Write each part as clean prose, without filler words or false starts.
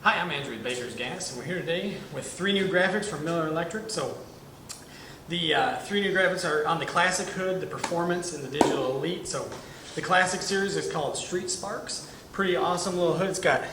Hi, I'm Andrew with Baker's Gas, and we're here today with 3 new graphics from Miller Electric. So the 3 new graphics are on the Classic hood, the Performance, and the Digital Elite. So the Classic series is called Street Sparks. Pretty awesome little hood. It's got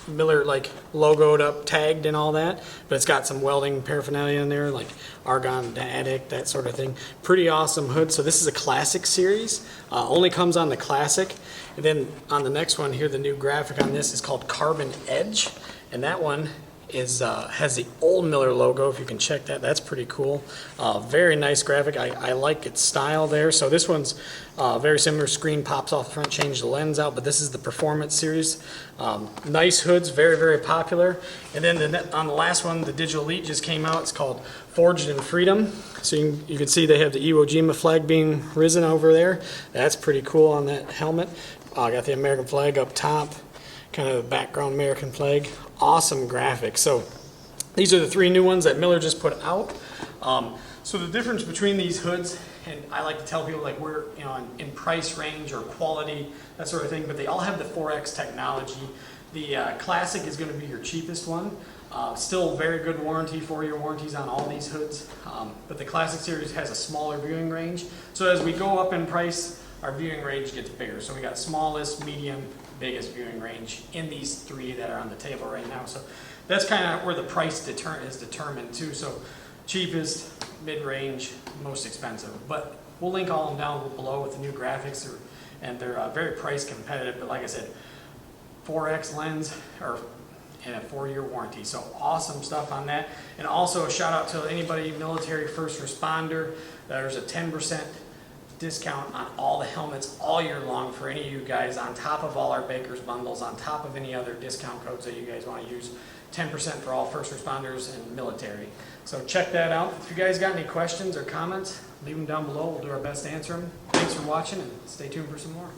Miller like logoed up, tagged and all that, but it's got some welding paraphernalia in there like argon addict, that sort of thing. Pretty awesome hood. So this is a Classic series, only comes on the Classic. And then on the next one here, the new graphic on this is called Carbon Edge, and that one is has the old Miller logo. If you can check that, that's pretty cool. Very nice graphic. I like its style there. So this one's very similar. Screen pops off the front, change the lens out, but this is the Performance series. Nice hoods, very, very popular. And then on the last one, the Digital Elite just came out. It's called Forged in Freedom. So you can see they have the Iwo Jima flag being risen over there. That's pretty cool on that helmet. Got the American flag up top, kind of the background American flag. Awesome graphics. So these are the 3 new ones that Miller just put out. So the difference between these hoods, and I like to tell people like we're in price range or quality, that sort of thing, but they all have the 4X technology. The Classic is going to be your cheapest one. Still very good warranty, 4-year warranties on all these hoods, but the Classic series has a smaller viewing range. So as we go up in price, our viewing range gets bigger. So we got smallest, medium, biggest viewing range in these 3 that are on the table right now. So that's kind of where the price is determined too. So cheapest, mid-range, most expensive. But we'll link all of them down below with the new graphics, and they're very price competitive. But like I said, 4X lens and a 4-year warranty. So awesome stuff on that. And also a shout out to anybody, military, first responder. There's a 10% discount on all the helmets all year long for any of you guys, on top of all our Baker's bundles, on top of any other discount codes that you guys want to use. 10% for all first responders and military. So check that out. If you guys got any questions or comments, leave them down below. We'll do our best to answer them. Thanks for watching, and stay tuned for some more.